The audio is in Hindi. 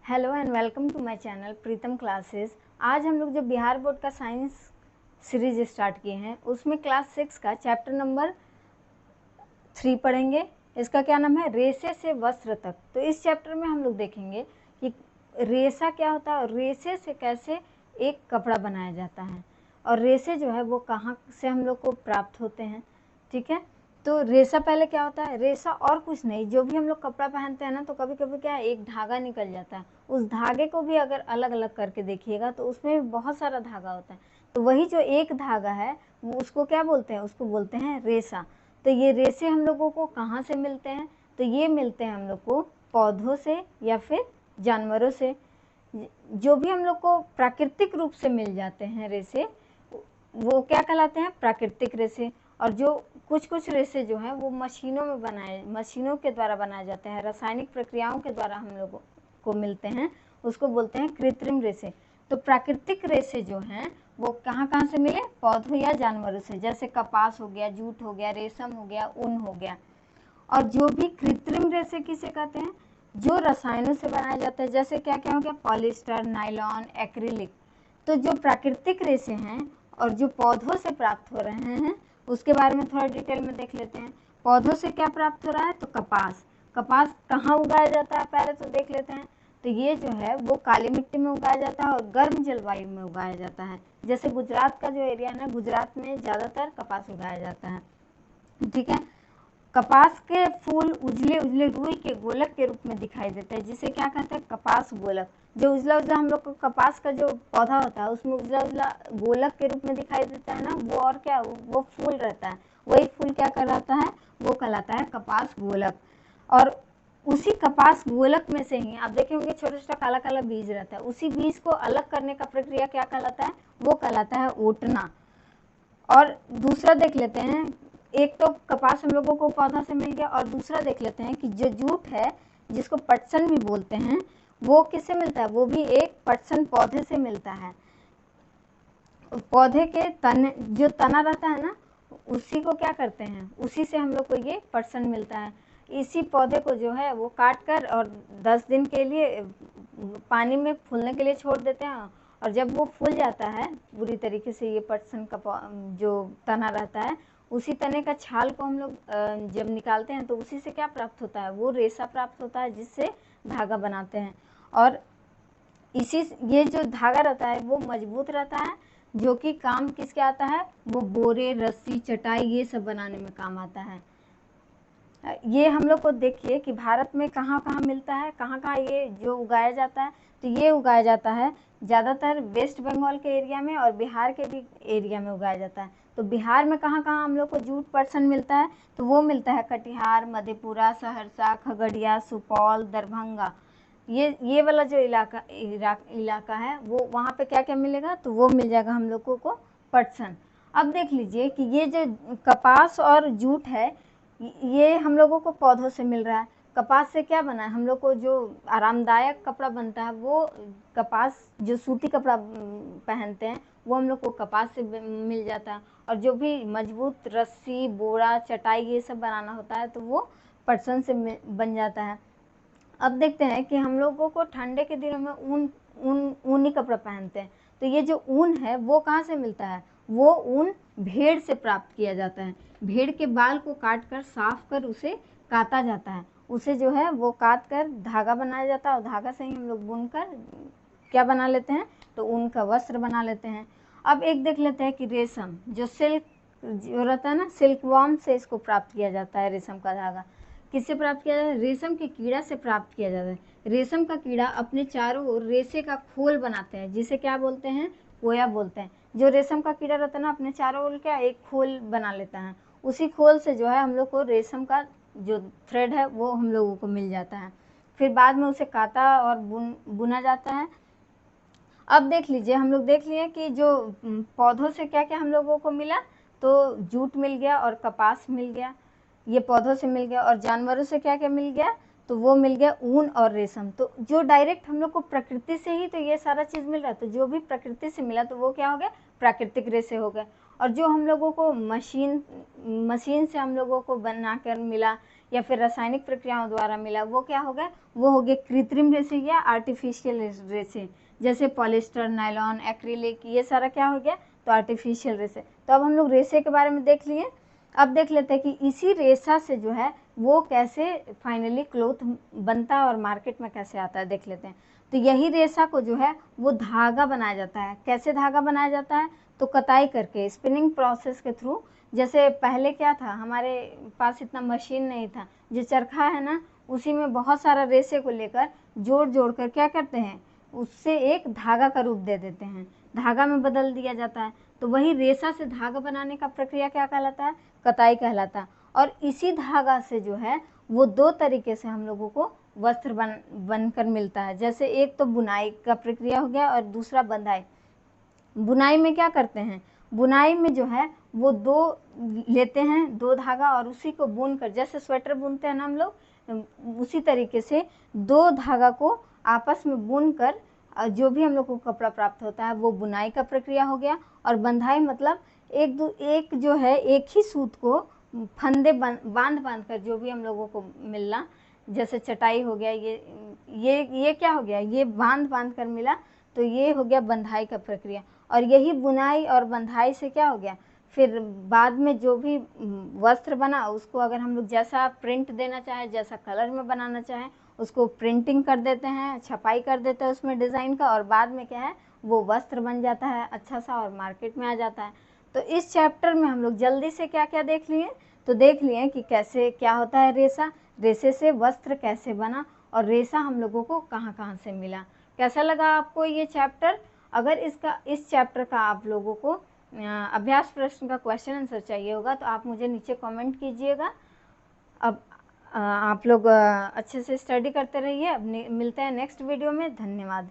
Hello and welcome to my channel Pritam classes. आज हम लोग जो बिहार बोर्ड का साइंस सीरीज स्टार्ट किए हैं उसमें क्लास 6 का चैप्टर नंबर 3 पढ़ेंगे। इसका क्या नाम है, रेसे से वस्त्र तक। तो इस चैप्टर में हम लोग देखेंगे कि रेसा क्या होता है और रेसे से कैसे एक कपड़ा बनाया जाता है और रेसे जो है वो कहाँ से हम लोग को प्राप्त होते हैं। ठीक है, तो रेसा पहले क्या होता है, रेसा और कुछ नहीं, जो भी हम लोग कपड़ा पहनते हैं ना तो कभी कभी क्या है एक धागा निकल जाता है, उस धागे को भी अगर अलग अलग करके देखिएगा तो उसमें भी बहुत सारा धागा होता है। तो वही जो एक धागा है वो उसको क्या बोलते हैं, उसको बोलते हैं रेसा। तो ये रेसे हम लोगों को कहाँ से मिलते हैं, तो ये मिलते हैं हम लोग को पौधों से या फिर जानवरों से। जो भी हम लोग को प्राकृतिक रूप से मिल जाते हैं रेसे वो क्या कहलाते हैं, प्राकृतिक रेसे। और जो कुछ रेसे जो हैं वो मशीनों के द्वारा बनाए जाते हैं, रासायनिक प्रक्रियाओं के द्वारा हम लोगों को मिलते हैं, उसको बोलते हैं कृत्रिम रेसे। तो प्राकृतिक रेसे जो हैं वो कहाँ कहाँ से मिले, पौधों या जानवरों से, जैसे कपास हो गया, जूट हो गया, रेशम हो गया, ऊन हो गया। और जो भी कृत्रिम रेसे किसे कहते हैं, जो रसायनों से बनाया जाता है, जैसे क्या क्या हो गया, पॉलिस्टर, नायलॉन, एक्रिलिक। तो जो प्राकृतिक रेसे हैं और जो पौधों से प्राप्त हो रहे हैं उसके बारे में थोड़ा डिटेल में देख लेते हैं। पौधों से क्या प्राप्त हो रहा है, तो कपास। कपास कहाँ उगाया जाता है पहले तो देख लेते हैं। तो ये जो है वो काली मिट्टी में उगाया जाता है और गर्म जलवायु में उगाया जाता है। जैसे गुजरात का जो एरिया है ना, गुजरात में ज़्यादातर कपास उगाया जाता है। ठीक है, कपास के फूल उजले उजले रुई के गोलक के रूप में दिखाई देते हैं, जिसे क्या कहते हैं, कपास गोलक। जो उजला उजला हम लोग को कपास का जो पौधा होता है उसमें उजला उजला गोलक के रूप में दिखाई देता है ना, वो और क्या, वो फूल रहता है, वही फूल क्या कहलाता है, वो कहलाता है कपास गोलक। और उसी कपास गोलक में से ही आप देखे होंगे छोटा छोटा काला काला बीज रहता है, उसी बीज को अलग करने का प्रक्रिया क्या कहलाता है, वो कहलाता है ओटना। और दूसरा देख लेते हैं, एक तो कपास हम लोगों को पौधा से मिल गया, और दूसरा देख लेते हैं कि जो जूट है जिसको पटसन भी बोलते हैं वो किससे मिलता है, वो भी एक पटसन पौधे से मिलता है। पौधे के तने, जो तना रहता है ना, उसी को क्या करते हैं, उसी से हम लोग को ये पटसन मिलता है। इसी पौधे को जो है वो काट कर और 10 दिन के लिए पानी में फूलने के लिए छोड़ देते हैं, और जब वो फूल जाता है पूरी तरीके से, ये पटसन का जो तना रहता है, उसी तने का छाल को हम लोग जब निकालते हैं तो उसी से क्या प्राप्त होता है, वो रेशा प्राप्त होता है, जिससे धागा बनाते हैं। और इसी ये जो धागा रहता है वो मजबूत रहता है, जो कि काम किसके आता है, वो बोरे, रस्सी, चटाई, ये सब बनाने में काम आता है। ये हम लोग को देखिए कि भारत में कहाँ कहाँ मिलता है, कहाँ कहाँ ये जो उगाया जाता है। तो ये उगाया जाता है ज़्यादातर वेस्ट बंगाल के एरिया में और बिहार के भी एरिया में उगाया जाता है। तो बिहार में कहाँ कहाँ हम लोग को जूट पटसन मिलता है, तो वो मिलता है कटिहार, मधेपुरा, सहरसा, खगड़िया, सुपौल, दरभंगा। ये वाला जो इलाका है वो वहाँ पे क्या क्या मिलेगा, तो वो मिल जाएगा हम लोगों को पटसन। अब देख लीजिए कि ये जो कपास और जूट है ये हम लोगों को पौधों से मिल रहा है। कपास से क्या बना है, हम लोग को जो आरामदायक कपड़ा बनता है वो कपास, जो सूती कपड़ा पहनते हैं वो हम लोग को कपास से मिल जाता है। और जो भी मजबूत रस्सी, बोरा, चटाई, ये सब बनाना होता है तो वो पटसन से बन जाता है। अब देखते हैं कि हम लोगों को ठंडे के दिनों में ऊनी कपड़ा पहनते हैं, तो ये जो ऊन है वो कहाँ से मिलता है, वो ऊन भेड़ से प्राप्त किया जाता है। भेड़ के बाल को काट कर साफ कर उसे काता जाता है, उसे जो है वो काट कर धागा बनाया जाता है, और धागा से ही हम लोग बुनकर क्या बना लेते हैं, तो ऊन का वस्त्र बना लेते हैं। अब एक देख लेते हैं कि रेशम, जो सिल्क जो रहता है ना, सिल्क वर्म से इसको प्राप्त किया जाता है। रेशम का धागा किससे प्राप्त किया जाता है, रेशम के कीड़ा से प्राप्त किया जाता है। रेशम का कीड़ा अपने चारों ओर रेशे का खोल बनाते हैं, जिसे क्या बोलते हैं, कोया बोलते हैं। जो रेशम का कीड़ा रहता है ना, अपने चारों ओर क्या एक खोल बना लेता है, उसी खोल से जो है हम लोग को रेशम का जो थ्रेड है वो हम लोगों को मिल जाता है। फिर बाद में उसे काता और बुना जाता है। अब देख लीजिए, हम लोग देख लिए कि जो पौधों से क्या क्या हम लोगों को मिला, तो जूट मिल गया और कपास मिल गया, ये पौधों से मिल गया। और जानवरों से क्या क्या मिल गया, तो वो मिल गया ऊन और रेशम। तो जो डायरेक्ट हम लोग को प्रकृति से ही तो ये सारा चीज़ मिल रहा है, तो जो भी प्रकृति से मिला तो वो क्या हो गया, प्राकृतिक रेशे हो गए। और जो हम लोगों को मशीन से हम लोगों को बनाकर मिला या फिर रासायनिक प्रक्रियाओं द्वारा मिला, वो क्या हो गया, वो हो गए कृत्रिम रेसे या आर्टिफिशियल रेसे, जैसे पॉलिस्टर, नायलॉन, एक्रिलिक, ये सारा क्या हो गया, तो आर्टिफिशियल रेसे। तो अब हम लोग रेसे के बारे में देख लिए। अब देख लेते हैं कि इसी रेशा से जो है वो कैसे फाइनली क्लोथ बनता है और मार्केट में कैसे आता है, देख लेते हैं। तो यही रेशा को जो है वो धागा बनाया जाता है। कैसे धागा बनाया जाता है, तो कताई करके, स्पिनिंग प्रोसेस के थ्रू। जैसे पहले क्या था, हमारे पास इतना मशीन नहीं था, जो चरखा है ना, उसी में बहुत सारा रेशे को लेकर जोड़ जोड़ कर क्या करते हैं, उससे एक धागा का रूप दे देते हैं, धागा में बदल दिया जाता है। तो वही रेशा से धागा बनाने का प्रक्रिया क्या कहलाता है, कताई कहलाता है। और इसी धागा से जो है वो दो तरीके से हम लोगों को वस्त्र बनकर मिलता है। जैसे एक तो बुनाई का प्रक्रिया हो गया और दूसरा बंधाई। बुनाई में क्या करते हैं, बुनाई में जो है वो दो लेते हैं, दो धागा, और उसी को बुन कर, जैसे स्वेटर बुनते हैं ना हम लोग, उसी तरीके से दो धागा को आपस में बुन कर जो भी हम लोग को कपड़ा प्राप्त होता है वो बुनाई का प्रक्रिया हो गया। और बंधाई मतलब एक जो है एक ही सूत को फंदे बांध कर जो भी हम लोगों को मिलना, जैसे चटाई हो गया, ये क्या हो गया, ये बांध कर मिला, तो ये हो गया बंधाई का प्रक्रिया। और यही बुनाई और बंधाई से क्या हो गया, फिर बाद में जो भी वस्त्र बना उसको अगर हम लोग जैसा प्रिंट देना चाहें, जैसा कलर में बनाना चाहें, उसको प्रिंटिंग कर देते हैं, छपाई कर देते हैं उसमें डिज़ाइन का, और बाद में क्या है वो वस्त्र बन जाता है अच्छा सा और मार्केट में आ जाता है। तो इस चैप्टर में हम लोग जल्दी से क्या क्या देख लिए, तो देख लिए कि कैसे क्या होता है रेशा, रेशे से वस्त्र कैसे बना, और रेशा हम लोगों को कहाँ कहाँ से मिला। कैसा लगा आपको ये चैप्टर? अगर इस चैप्टर का आप लोगों को अभ्यास प्रश्न का क्वेश्चन आंसर चाहिए होगा तो आप मुझे नीचे कमेंट कीजिएगा। अब आप लोग अच्छे से स्टडी करते रहिए। अब मिलते हैं नेक्स्ट वीडियो में। धन्यवाद।